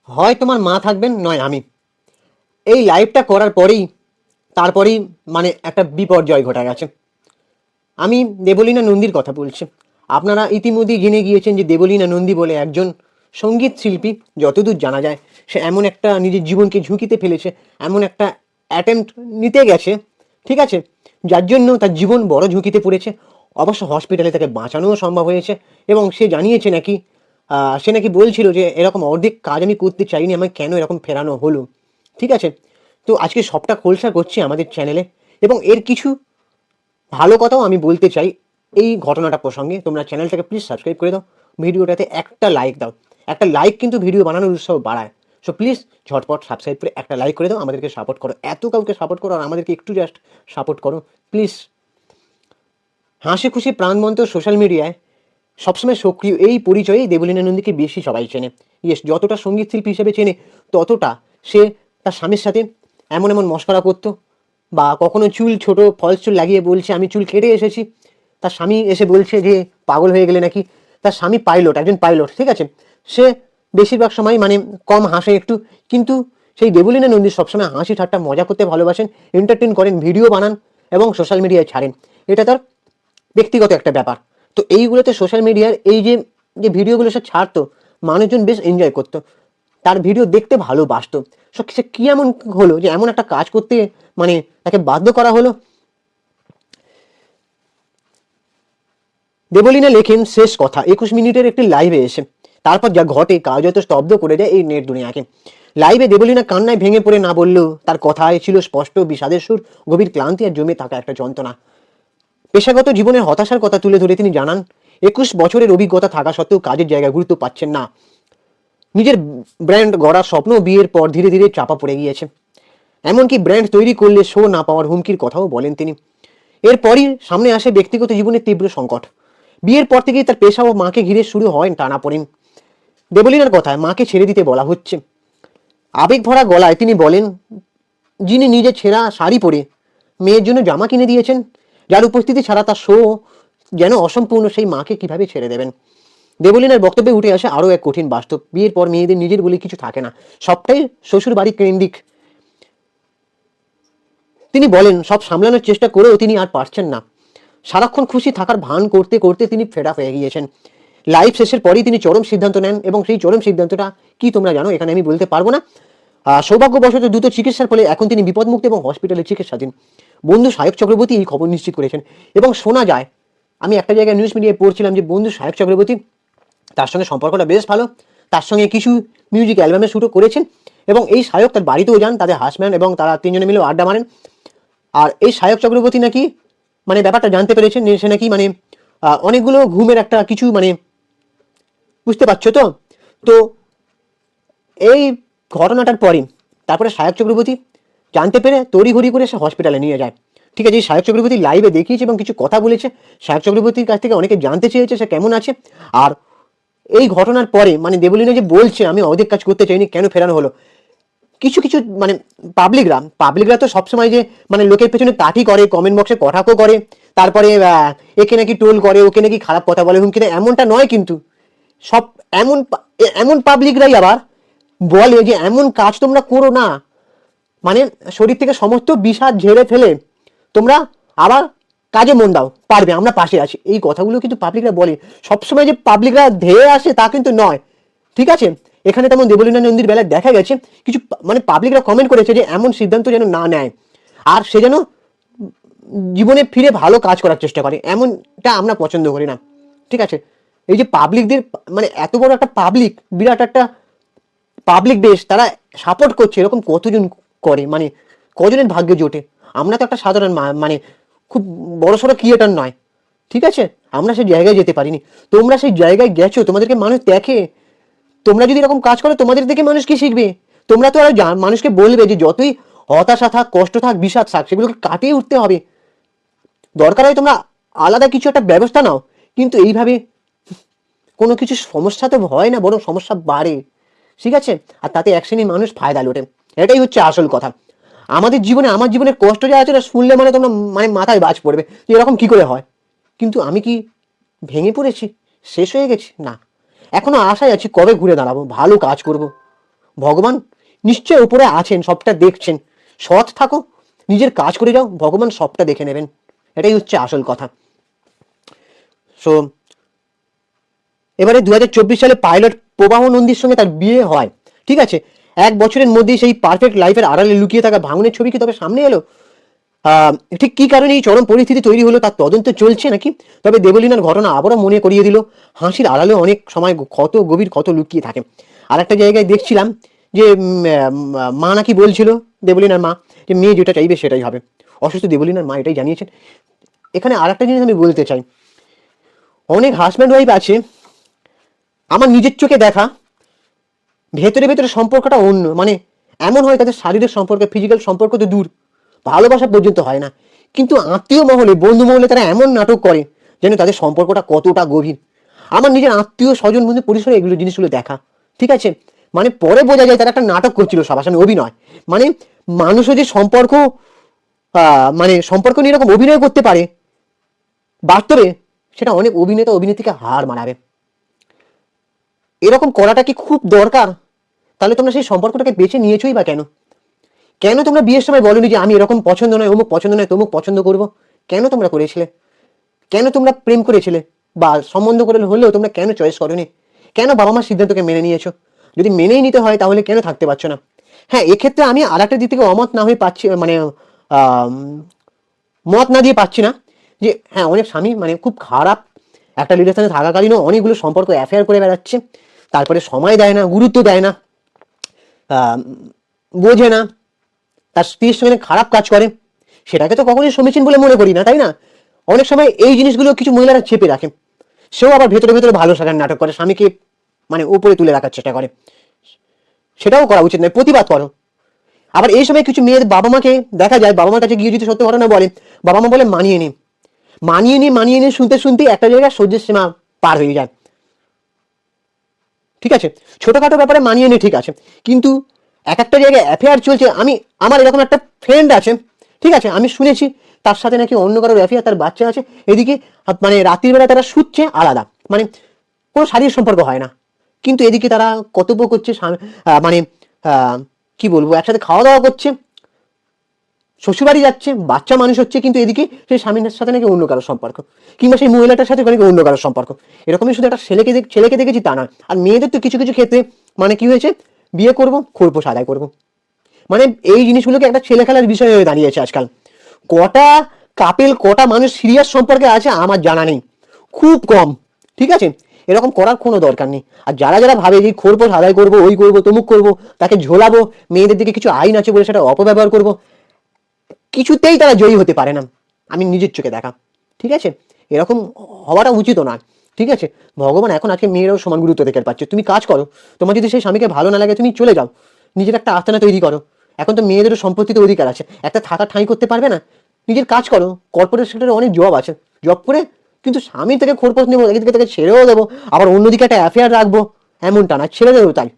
হয় তোমার মা থাকবেন নয় আমি। এই লাইভটা করার পরেই তারপরেই মানে একটা বিপর্যয় ঘটে গেছে। আমি দেবলীনা নন্দীর কথা বলছি। আপনারা ইতিমধ্যেই জেনে গিয়েছেন যে দেবলীনা নন্দী বলে একজন সঙ্গীত শিল্পী, যতদূর জানা যায় সে এমন একটা নিজের জীবনকে ঝুঁকিতে ফেলেছে, এমন একটা অ্যাটেম্প্ট নিতে গেছে, ঠিক আছে, যার জন্য তার জীবন বড় ঝুঁকিতে পড়েছে। অবশ্য হসপিটালে তাকে বাঁচানোও সম্ভব হয়েছে এবং সে জানিয়েছে নাকি, সে নাকি বলছিল যে এরকম অর্ধেক কাজ আমি করতে চাইনি, আমায় কেন এরকম ফেরানো হলো। ঠিক আছে, তো আজকে সবটা খোলসা করছি আমাদের চ্যানেলে, এবং এর কিছু ভালো কথাও আমি বলতে চাই এই ঘটনাটা প্রসঙ্গে। তোমরা চ্যানেলটাকে প্লিজ সাবস্ক্রাইব করে দাও, ভিডিওটাতে একটা লাইক দাও। একটা লাইক কিন্তু ভিডিও বানানোর উৎসাহ বাড়ায়। সো প্লিজ ঝটপট সাবস্ক্রাইব করে একটা লাইক করে দাও, আমাদেরকে সাপোর্ট করো। এত কাউকে সাপোর্ট করো আর আমাদেরকে একটু জাস্ট সাপোর্ট করো প্লিজ। হাসি খুশি প্রাণবন্ত সোশ্যাল মিডিয়ায় সবসময় সক্রিয় এই পরিচয়ে দেবলীনা নন্দীকে বেশি সবাই চেনে। ইয়েস, যতটা সঙ্গীত শিল্পী হিসেবে চেনে ততটা সে তার স্বামীর সাথে এমন এমন মশকরা করতো, বা কখনো চুল ছোট ফলস চুল লাগিয়ে বলছে আমি চুল কেটে এসেছি, তার স্বামী এসে বলছে যে পাগল হয়ে গেলে নাকি। তার স্বামী পাইলট, একজন পাইলট, ঠিক আছে, সে বেশিরভাগ সময় মানে কম হাসে একটু, কিন্তু সেই দেবলীনা নন্দী সবসময় হাসি ঠাট্টা মজা করতে ভালোবাসেন, এন্টারটেন করেন, ভিডিও বানান এবং সোশ্যাল মিডিয়ায় ছাড়েন। এটা তার ব্যক্তিগত একটা ব্যাপার। তো এইগুলোতে সোশ্যাল মিডিয়ার এই যে যে ভিডিওগুলো সে ছাড়তো, মানুষজন বেশ এনজয় করতো, তার ভিডিও দেখতে ভালোবাসতো। সে কি এমন হলো যে এমন একটা কাজ করতে মানে তাকে বাধ্য করা হলো। দেবলীনা লেখেন শেষ কথা 21 মিনিটের একটি লাইভে এসে, তারপর যা ঘটে কার্যত স্তব্ধ করে যায় এই নেট দুনিয়াকে। লাইভে দেবলীনা কান্নায় ভেঙে পড়ে না বললেও তার কথায় ছিল স্পষ্ট বিষাদের সুর, গভীর ক্লান্তি আর জমে থাকা একটা যন্ত্রণা। পেশাগত জীবনের হতাশার কথা তুলে ধরে তিনি জানান, 21 বছরের অভিজ্ঞতা থাকা সত্ত্বেও কাজের জায়গায় গুরুত্ব পাচ্ছেন না। নিজের ব্র্যান্ড গড়ার স্বপ্ন বিয়ের পর ধীরে ধীরে চাপা পড়ে গিয়েছে। এমনকি ব্র্যান্ড তৈরি করলে শো না পাওয়ার হুমকির কথাও বলেন তিনি। এরপরই সামনে আসে ব্যক্তিগত জীবনের তীব্র সংকট। বিয়ের পর থেকেই তার পেশা ও মাকে ঘিরে শুরু হয় টানাপোড়েন। দেবলীনার কথায় মাকে ছেড়ে দিতে বলা হচ্ছে। আবেগ ভরা গলায় তিনি বলেন, যিনি নিজে ছেঁড়া শাড়ি পরে মেয়ের জন্য জামা কিনে দিয়েছেন, যার উপস্থিতি ছাড়া তার শো যেন অসম্পূর্ণ, সেই মাকে কিভাবে ছেড়ে দেবেন। দেবলীনার বক্তব্যে উঠে আসে আরও এক কঠিন বাস্তব, বিয়ের পর মেয়েদের নিজের বলে কিছু থাকে না, সবটাই শ্বশুর বাড়ি কেন্দ্রিক। তিনি বলেন সব সামলানোর চেষ্টা করেও তিনি আর পারছেন না। সারাক্ষণ খুশি থাকার ভান করতে করতে তিনি ফেরা হয়ে গিয়েছেন। লাইভ শেষের পরেই তিনি চরম সিদ্ধান্ত নেন, এবং সেই চরম সিদ্ধান্তটা কি তোমরা জানো, এখানে আমি বলতে পারবো না। সৌভাগ্যবশত দ্রুত চিকিৎসার ফলে এখন তিনি বিপদমুক্ত এবং হসপিটালে চিকিৎসাধীন। বন্ধু সায়ক চক্রবর্তী এই খবর নিশ্চিত করেছেন, এবং শোনা যায়, আমি একটা জায়গায় নিউজ মিডিয়ায় পড়ছিলাম যে বন্ধু সায়ক চক্রবর্তী, তার সঙ্গে সম্পর্কটা বেশ ভালো, তার সঙ্গে কিছু মিউজিক অ্যালবামের শ্যুটও করেছেন, এবং এই সায়ক তার বাড়িতেও যান, তাদের হাজব্যান্ড এবং তারা তিনজনে মিলে আড্ডা মারেন। আর এই সায়ক চক্রবর্তী নাকি মানে ব্যাপারটা জানতে পেরেছেন, সে নাকি মানে অনেকগুলো ঘুমের একটা কিছু মানে, বুঝতে পারছো তো। তো এই ঘটনাটার পরে তারপরে সায়ক চক্রবর্তী জানতে পেরে তড়িঘড়ি করে সে হসপিটালে নিয়ে যায়। ঠিক আছে, সায়ক চক্রবর্তী লাইভে দেখিয়েছে এবং কিছু কথা বলেছে, সায়ক চক্রবর্তীর কাছ থেকে অনেকে জানতে চেয়েছে সে কেমন আছে। আর এই ঘটনার পরে মানে দেবলীনা যে বলছে আমি অর্ধেক কাজ করতে চাইনি, কেন ফেরানো হলো, কিছু কিছু মানে পাবলিকরা তো সবসময় যে মানে লোকের পেছনে তাঁটি করে, কমেন্ট বক্সে কটাক্ষও করে, তারপরে একে নাকি টোল করে, ওকে নাকি খারাপ কথা বলে, হুমকি দেয়, এমনটা নয় কিন্তু। সব এমন এমন পাবলিকরাই আবার বলে যে এমন কাজ তোমরা করো না, মানে শরীর থেকে সমস্ত বিষাদ ঝেড়ে ফেলে তোমরা আবার কাজে মন দাও, পারবে, আমরা পাশে আছি। এই কথাগুলো কিন্তু পাবলিকরা বলে। সবসময় যে পাবলিকরা ধেয়ে আসে তা কিন্তু নয়, ঠিক আছে। এখানে তেমন দেবলীনা নন্দীর বেলায় দেখা গেছে কিছু মানে পাবলিকরা কমেন্ট করেছে যে এমন সিদ্ধান্ত যেন না নেয়, আর সে যেন জীবনে ফিরে ভালো কাজ করার চেষ্টা করে, এমনটা আমরা পছন্দ করি না, ঠিক আছে। এই যে পাবলিকদের মানে এত বড় একটা পাবলিক, বিরাট একটা পাবলিক বেশ, তারা সাপোর্ট করছে, এরকম কতজন করে, মানে কজনের ভাগ্যে জোটে। আমরা তো একটা সাধারণ মানে খুব বড়সড় ক্রিয়েটার নয়, ঠিক আছে, আমরা সেই জায়গায় যেতে পারিনি। তোমরা সেই জায়গায় গেছো, তোমাদেরকে মানুষ দেখে, তোমরা যদি এরকম কাজ করো তোমাদের দেখে মানুষ কি শিখবে। তোমরা তো আর মানুষকে বলবে যে যতই হতাশা থাক, কষ্ট থাক, বিষাদ থাক, সেগুলোকে কাটিয়ে উঠতে হবে, দরকার হয় তোমরা আলাদা কিছু একটা ব্যবস্থা নাও, কিন্তু এইভাবে কোনো কিছু সমস্যা তো হয় না, বরং সমস্যা বাড়ে, ঠিক আছে। আর তাতে এক শ্রেণীর মানুষ ফায়দা লোটে, এটাই হচ্ছে আসল কথা। আমাদের জীবনে, আমার জীবনের কষ্ট যা আছে না শুনলে মানে তোমরা মানে মাথায় বাজ পড়বে যে এরকম কি করে হয়। কিন্তু আমি কি ভেঙে পড়েছি, শেষ হয়ে গেছি? না, এখনো আশায় আছি কবে ঘুরে দাঁড়াবো, ভালো কাজ করব, ভগবান নিশ্চয় উপরে আছেন, সবটা দেখছেন। সৎ থাকো, নিজের কাজ করে যাও, ভগবান সবটা দেখে নেবেন। এটাই হচ্ছে আসল কথা। সো এবারে 2024 সালে পাইলট প্রবাহ নন্দীর সঙ্গে তার বিয়ে হয়, ঠিক আছে। 1 বছরের মধ্যেই সেই পারফেক্ট লাইফের আড়ালে লুকিয়ে থাকা ভাঙনের ছবি কি তবে সামনে এলো? ঠিক কি কারণে এই চরম পরিস্থিতি তৈরি হলো তার তদন্ত চলছে নাকি। তবে দেবলীনার ঘটনা আবারও মনে করিয়ে দিল হাসির আড়ালে অনেক সময় কত গভীর ক্ষত লুকিয়ে থাকে। আর একটা জায়গায় দেখছিলাম যে মা নাকি বলছিল, দেবলীনার মা, যে মেয়ে যেটা চাইবে সেটাই হবে। অসুস্থ দেবলীনার মা এটাই জানিয়েছেন। এখানে আর একটা জিনিস আমি বলতে চাই, অনেক হাজব্যান্ড ওয়াইফ আছে, আমার নিজের চোখে দেখা, ভেতরে ভেতরে সম্পর্কটা অন্য, মানে এমন হয় তাদের শারীরিক সম্পর্ক, ফিজিক্যাল সম্পর্ক তো দূর, ভালোবাসা পর্যন্ত হয় না, কিন্তু আত্মীয় মহলে, বন্ধু মহলে তারা এমন নাটক করে যেন তাদের সম্পর্কটা কতটা গভীর। আমার নিজের আত্মীয় স্বজন বন্ধু পরিসরে এগুলো জিনিসগুলো দেখা, ঠিক আছে। মানে পরে বোঝা যায় তারা একটা নাটক করছিল সবার সামনে, অভিনয়। মানে মানুষও যে সম্পর্ক, মানে সম্পর্ক নিয়ে এরকম অভিনয় করতে পারে বাস্তবে, সেটা অনেক অভিনেতা অভিনেত্রীকে হার মানাবে। এরকম করাটা কি খুব দরকার? তাহলে তোমরা সেই সম্পর্কটাকে বেছে নিয়েছোই বা কেন? কেন তোমরা বিয়ের সময় বলোনি যে আমি এরকম পছন্দ নয়, অমুক পছন্দ নয়, তমুক পছন্দ করবো? কেন তোমরা করেছিলে? কেন তোমরা প্রেম করেছিলে বা সম্বন্ধ করে হলেও তোমরা কেন চয়েস করোনি? কেন বাবা মার সিদ্ধান্তকে মেনে নিয়েছো? যদি মেনেই নিতে হয় তাহলে কেন থাকতে পারছো না? হ্যাঁ, এক্ষেত্রে আমি আর একটা দিক থেকে অমত না হয়ে পাচ্ছি, মানে মত না দিয়ে পাচ্ছি না, যে হ্যাঁ অনেক স্বামী মানে খুব খারাপ একটা রিলেশনে থাকাকালীনও অনেকগুলো সম্পর্ক অ্যাফেয়ার করে বেড়াচ্ছে, তারপরে সময় দেয় না, গুরুত্ব দেয় না, বোঝে না, তার স্ত্রীর সঙ্গে খারাপ কাজ করে। সেটাকে তো কখনোই সমীচীন বলে মনে করি না, তাই না? অনেক সময় এই জিনিসগুলো কিছু মহিলারা চেপে রাখে, সেও আবার ভেতরে ভেতরে ভালো সাজার নাটক করে, স্বামীকে মানে উপরে তুলে রাখার চেষ্টা করে। সেটাও করা উচিত নয়, প্রতিবাদ করো। আবার এই সময় কিছু মেয়ের বাবা মাকে দেখা যায়, বাবা মার কাছে গিয়ে যদি সত্য ঘটনা বলে, বাবা মা বলে মানিয়ে নি, মানিয়ে নি, মানিয়ে নি, শুনতে শুনতে একটা জায়গায় সহ্যের সীমা পার হয়ে যায়, ঠিক আছে। ছোটখাটো ব্যাপারে মানিয়ে নি, ঠিক আছে, কিন্তু এক একটা জায়গায় অ্যাফেয়ার চলছে। আমার এরকম একটা ফ্রেন্ড আছে, ঠিক আছে, আমি শুনেছি তার সাথে নাকি অন্য কারোর অ্যাফেয়ার, তার বাচ্চা আছে। এদিকে মানে রাত্রির বেলা তারা শুচ্ছে আলাদা, মানে কোনো শারীরিক সম্পর্ক হয় না, কিন্তু এদিকে তারা কর্তব্য করছে, মানে কি বলবো, একসাথে খাওয়া দাওয়া করছে, শ্বশুরবাড়ি যাচ্ছে, বাচ্চা মানুষ হচ্ছে, কিন্তু এদিকে সেই স্বামীর সাথে নাকি অন্য কারোর সম্পর্ক, কিংবা সেই মহিলাটার সাথে নাকি অন্য কারোর সম্পর্ক। এরকমই শুধু একটা ছেলেকে দেখেছি তা নয়। আর মেয়েদের তো কিছু কিছু ক্ষেত্রে মানে কি হয়েছে, বিয়ে করবো, খোরপোশ আদায় করবো, মানে এই জিনিসগুলোকে একটা ছেলে খেলার বিষয় হয়ে দাঁড়িয়েছে আজকাল। কটা কটা মানুষ সিরিয়াস সম্পর্কে আছে আমার জানা নেই, খুব কম, ঠিক আছে। এরকম করার কোনো দরকার নেই। আর যারা যারা ভাবে যে খোরপোশ আদায় করবো, ওই করবো, তমুক করবো, তাকে ঝোলাবো, মেয়েদের দিকে কিছু আইন আছে বলে সেটা অপব্যবহার করবো, কিছুতেই তারা জয়ী হতে পারে না, আমি নিজের চোখে দেখা, ঠিক আছে। এরকম হওয়াটা উচিত না, ঠিক আছে। ভগবান এখন আজকে মেয়েরাও সমান গুরুত্ব দেখে পাচ্ছে। তুমি কাজ করো, তোমার যদি সেই স্বামীকে ভালো না লাগে তুমি চলে যাও, নিজের একটা আস্তানা তৈরি করো। এখন তো মেয়েদেরও সম্পত্তিতে অধিকার আছে, একটা থাকা ঠাঁই করতে পারবে না, নিজের কাজ করো। কর্পোরেট সেক্টরে অনেক জব আছে, জব করে কিন্তু স্বামী থেকে খোরপোশ নেবো, একদিকে তাকে ছেড়েও দেবো, আবার অন্যদিকে একটা অ্যাফেয়ার রাখবো, এমনটা না, ছেড়ে দেবো তাই,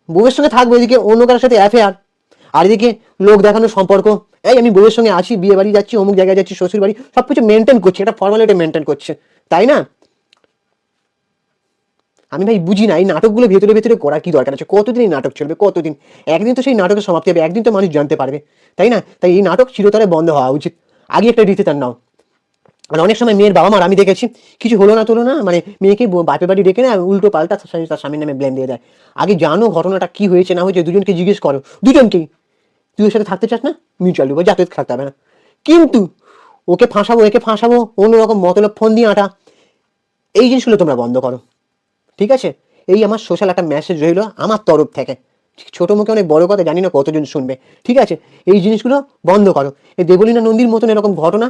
বউয়ের সঙ্গে থাকবো, এদিকে অন্য কারোর সাথে অ্যাফেয়ার, আর এদিকে লোক দেখানোর সম্পর্ক, এই আমি বউয়ের সঙ্গে আছি, বিয়ে বাড়ি যাচ্ছি, অমুক জায়গায় যাচ্ছি, শ্বশুর বাড়ি, সবকিছু মেনটেন করছে, একটা ফর্মালিটি মেনটেন করছে, তাই না? আমি ভাই বুঝি না এই নাটকগুলো ভেতরে ভেতরে করার কি দরকার আছে? কতদিন এই নাটক চলবে, কতদিন? একদিন তো সেই নাটকের সমাপ্তি হবে, একদিন তো মানুষ জানতে পারবে, তাই না? তাই এই নাটক চিরতরে বন্ধ হওয়া উচিত। আগে একটা ডিসিশন নাও। মানে অনেক সময় মেয়ের বাবা মার আমি দেখেছি, কিছু হলো না, মানে মেয়েকে বাপের বাড়ি ডেকে না উল্টো পাল্টা তার স্বামীর নামে ব্লেম দিয়ে দেয়। আগে জানো ঘটনাটা কি হয়েছে না হয়েছে, দুজনকে জিজ্ঞেস করো, দুজনকেই। তুই ওর সাথে থাকতে চাস না, মিউচুয়াল ডিভোর্স, যাতে থাকতে হবে না। কিন্তু ওকে ফাঁসাবো, একে ফাঁসাবো, অন্যরকম মতলব ফোন দিয়ে আটা, এই জিনিসগুলো তোমরা বন্ধ করো, ঠিক আছে। এই আমার সোশ্যাল একটা মেসেজ রইলো আমার তরফ থেকে, ছোট মুখে অনেক বড় কথা, জানি না কতজন শুনবে, ঠিক আছে। এই জিনিসগুলো বন্ধ করো। এই দেবলীনা নন্দীর মতন এরকম ঘটনা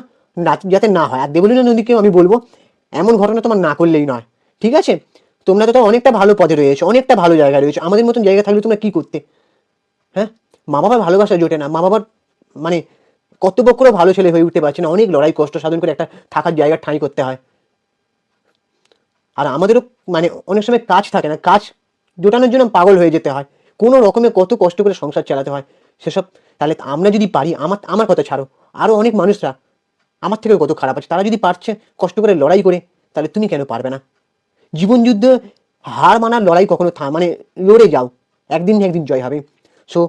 যাতে না হয়। আর দেবলীনা নন্দীকেও আমি বলবো, এমন ঘটনা তোমার না করলেই নয়, ঠিক আছে। তোমরা তো অনেকটা ভালো পদে রয়েছে, অনেকটা ভালো জায়গায় রয়েছে, আমাদের মতন জায়গা থাকলে তোমরা কি করতে? হ্যাঁ, মা বাবার ভালোবাসা জোটে না, মা বাবার মানে কর্তব্য করেও ভালো ছেলে হয়ে উঠতে পারছে না, অনেক লড়াই কষ্ট সাধন করে একটা থাকার জায়গা ঠাঁই করতে হয়। আর আমাদেরও মানে অনেক সময় কাজ থাকে না, কাজ জোটানোর জন্য পাগল হয়ে যেতে হয়, কোনো রকমে কত কষ্ট করে সংসার চালাতে হয় সেসব। তাহলে আমরা যদি পারি, আমার কথা ছাড়ো, আরও অনেক মানুষরা আমার থেকেও কত খারাপ আছে, তারা যদি পারছে কষ্ট করে লড়াই করে, তাহলে তুমি কেন পারবে না? জীবন যুদ্ধে হার মানার লড়াই কখনো মানে লড়ে যাও, একদিন না একদিন জয় হবে। সো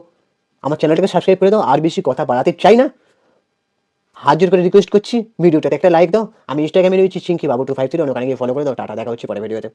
আমার চ্যানেলটাকে সাবস্ক্রাইব করে দাও, আর বেশি কথা বাড়াতে চাই না, হাত জোর করে রিকোয়েস্ট করছি ভিডিওটাতে একটা লাইক দাও। আমি ইনস্টাগ্রামে রয়েছি চিঙ্কি বাবু 253, অনেক অনেকে ফলো করে দাও। টাটা, দেখা হচ্ছে পরে ভিডিওতে।